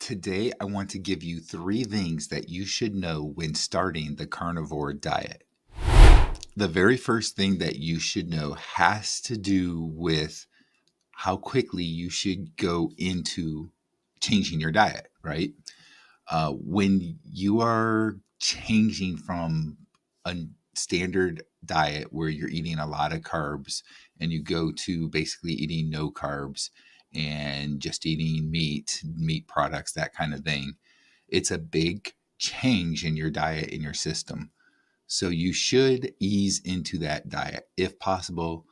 Today, I want to give you 3 things that you should know when starting the carnivore diet. The very first thing that you should know has to do with how quickly you should go into changing your diet, right? When you are changing from a standard diet where you're eating a lot of carbs and you go to basically eating no carbs and just eating meat products, that kind of thing, it's a big change in your diet, in your system. So you should ease into that diet. If possible,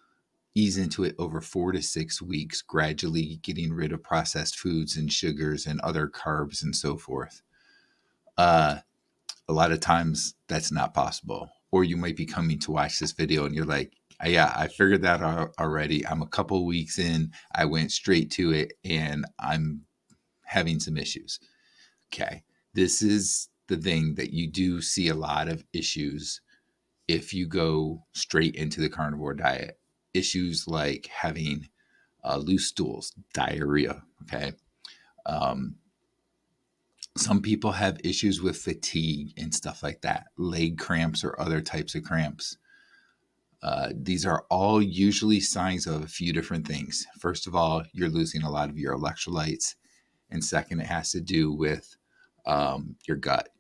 ease into it over 4 to 6 weeks, gradually getting rid of processed foods and sugars and other carbs and so forth. Uh, a lot of times that's not possible. Or you might be coming to watch this video and you're like, yeah, I figured that out already. I'm a couple weeks in. I went straight to it and I'm having some issues. Okay. This is the thing that you do see a lot of issues if you go straight into the carnivore diet. Issues like having loose stools, diarrhea. Okay. Um, some people have issues with fatigue and stuff like that, leg cramps or other types of cramps. These are all usually signs of a few different things. First of all, you're losing a lot of your electrolytes. And second, it has to do with your gut.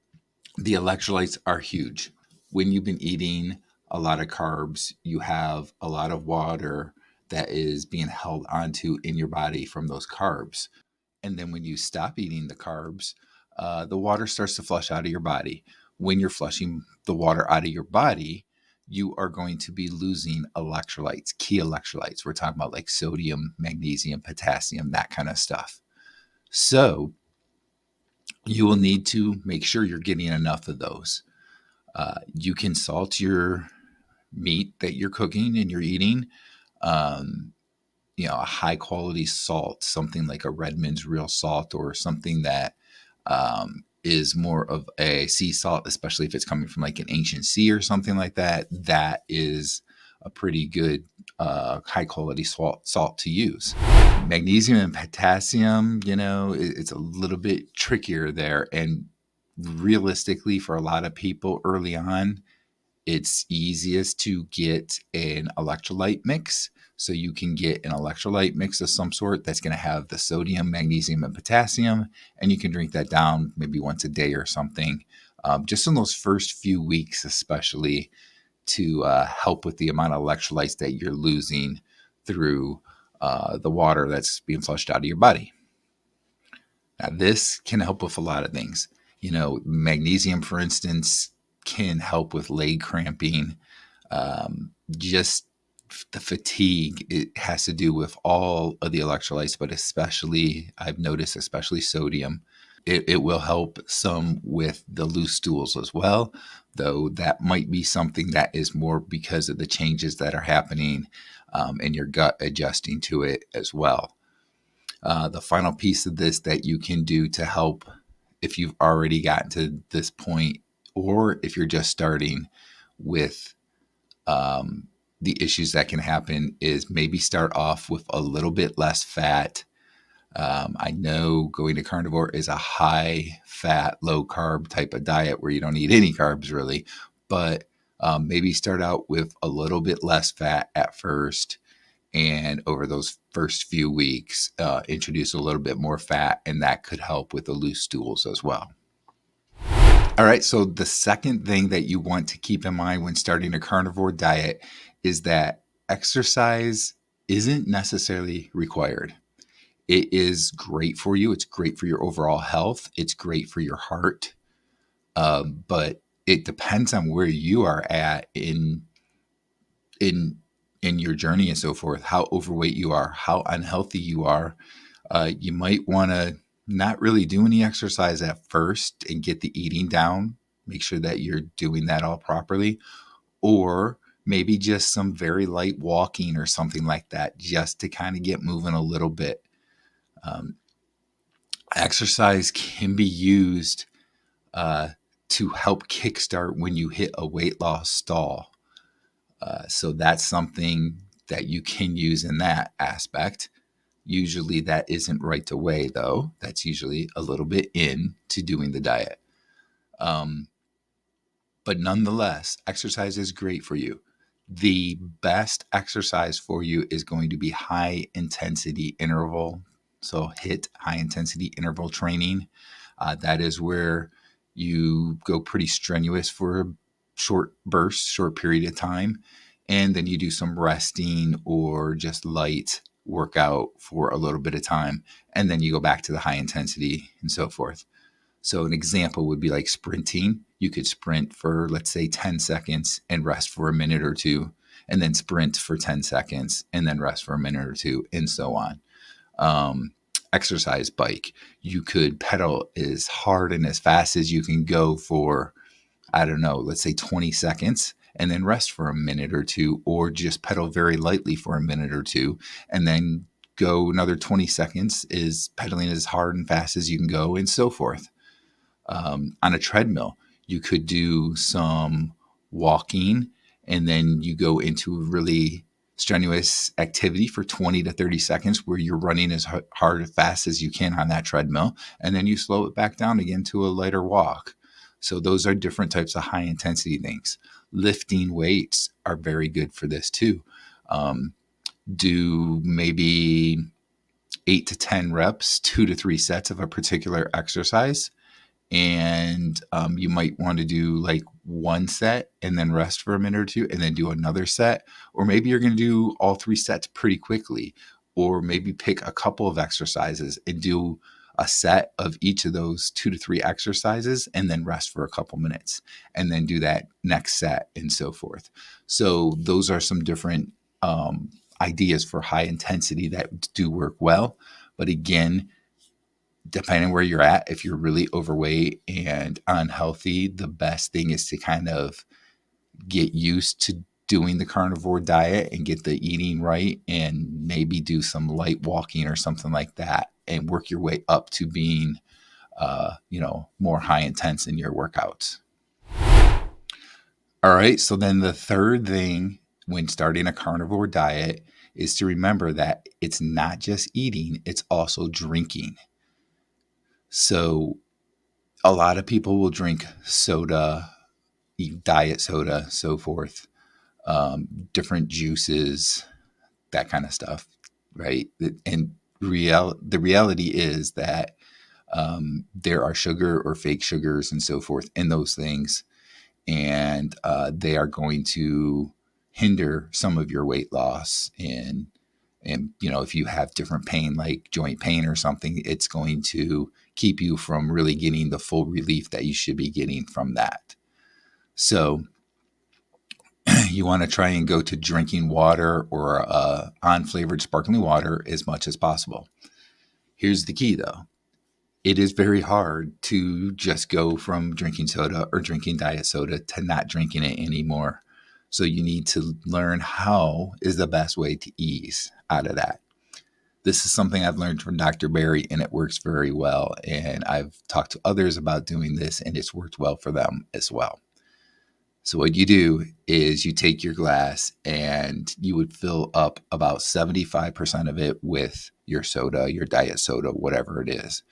The electrolytes are huge. When you've been eating a lot of carbs, you have a lot of water that is being held onto in your body from those carbs. And then when you stop eating the carbs, the water starts to flush out of your body. When you're flushing the water out of your body, you are going to be losing electrolytes, key electrolytes. We're talking about like sodium, magnesium, potassium, that kind of stuff. So you will need to make sure you're getting enough of those. You can salt your meat that you're cooking and you're eating. Um, a high quality salt, something like a Redmond's real salt or something that is more of a sea salt, especially if it's coming from like an ancient sea or something like that. That is a pretty good high quality salt to use. Magnesium and potassium, it's a little bit trickier there. And realistically, for a lot of people early on, it's easiest to get an electrolyte mix. So you can get an electrolyte mix of some sort that's going to have the sodium, magnesium, and potassium, and you can drink that down maybe once a day or something, just in those first few weeks, especially to help with the amount of electrolytes that you're losing through the water that's being flushed out of your body. Now, this can help with a lot of things. Magnesium, for instance, can help with leg cramping. Just the fatigue, it has to do with all of the electrolytes, but especially, I've noticed, especially sodium. It will help some with the loose stools as well, though that might be something that is more because of the changes that are happening in your gut adjusting to it as well. The final piece of this that you can do to help if you've already gotten to this point, or if you're just starting with the issues that can happen, is maybe start off with a little bit less fat. I know going to carnivore is a high fat, low carb type of diet where you don't eat any carbs really, but maybe start out with a little bit less fat at first. And over those first few weeks, introduce a little bit more fat, and that could help with the loose stools as well. All right, so the second thing that you want to keep in mind when starting a carnivore diet is that exercise isn't necessarily required. It is great for you. It's great for your overall health. It's great for your heart. But it depends on where you are at in your journey and so forth, how overweight you are, how unhealthy you are. You might want to not really do any exercise at first and get the eating down. Make sure that you're doing that all properly. Or maybe just some very light walking or something like that, just to kind of get moving a little bit. Exercise can be used to help kickstart when you hit a weight loss stall. So that's something that you can use in that aspect. Usually that isn't right away, though. That's usually a little bit into doing the diet. But nonetheless, exercise is great for you. The best exercise for you is going to be high intensity interval. So HIIT, high intensity interval training. That is where you go pretty strenuous for a short burst, short period of time. And then you do some resting or just light workout for a little bit of time. And then you go back to the high intensity and so forth. So an example would be like sprinting. You could sprint for, let's say, 10 seconds and rest for a minute or two, and then sprint for 10 seconds and then rest for a minute or two, and so on. Exercise bike. You could pedal as hard and as fast as you can go for, I don't know, let's say 20 seconds, and then rest for a minute or two, or just pedal very lightly for a minute or two, and then go another 20 seconds is pedaling as hard and fast as you can go, and so forth. On a treadmill, you could do some walking, and then you go into a really strenuous activity for 20 to 30 seconds where you're running as hard and fast as you can on that treadmill, and then you slow it back down again to a lighter walk. So those are different types of high intensity things. Lifting weights are very good for this too. Do maybe 8 to 10 reps, 2 to 3 sets of a particular exercise. And you might want to do like one set and then rest for a minute or two and then do another set. Or maybe you're going to do all 3 sets pretty quickly. Or maybe pick a couple of exercises and do a set of each of those 2 to 3 exercises and then rest for a couple minutes and then do that next set and so forth. So those are some different ideas for high intensity that do work well. But again, depending where you're at, if you're really overweight and unhealthy, the best thing is to kind of get used to doing the carnivore diet and get the eating right, and maybe do some light walking or something like that and work your way up to being, more high intense in your workouts. All right. So then the third thing when starting a carnivore diet is to remember that it's not just eating, it's also drinking. So a lot of people will drink soda, eat diet soda, so forth, different juices, that kind of stuff, right? And the reality is that there are sugar or fake sugars and so forth in those things, and they are going to hinder some of your weight loss. And if you have different pain like joint pain or something, it's going to keep you from really getting the full relief that you should be getting from that. So you want to try and go to drinking water or unflavored sparkling water as much as possible. Here's the key, though. It is very hard to just go from drinking soda or drinking diet soda to not drinking it anymore. So you need to learn how is the best way to ease out of that. This is something I've learned from Dr. Barry, and it works very well. And I've talked to others about doing this, and it's worked well for them as well. So what you do is you take your glass and you would fill up about 75% of it with your soda, your diet soda, whatever it is.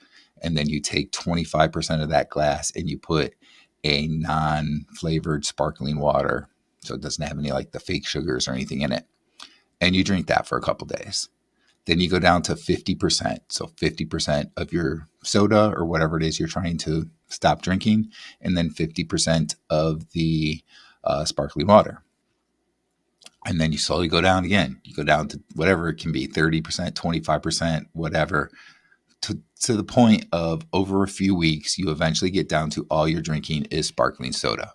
And then you take 25% of that glass and you put a non-flavored sparkling water. So it doesn't have any like the fake sugars or anything in it. And you drink that for a couple days. Then you go down to 50%. So 50% of your soda or whatever it is you're trying to stop drinking, and then 50% of the sparkling water. And then you slowly go down again. You go down to whatever it can be, 30%, 25%, whatever, to the point of over a few weeks, you eventually get down to all you're drinking is sparkling soda.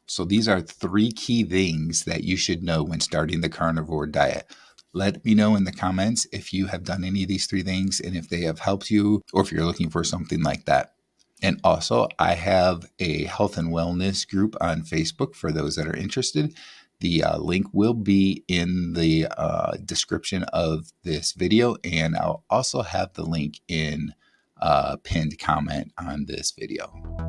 So these are 3 key things that you should know when starting the carnivore diet. Let me know in the comments if you have done any of these 3 things and if they have helped you, or if you're looking for something like that. And also, I have a health and wellness group on Facebook for those that are interested. The link will be in the description of this video, and I'll also have the link in a pinned comment on this video.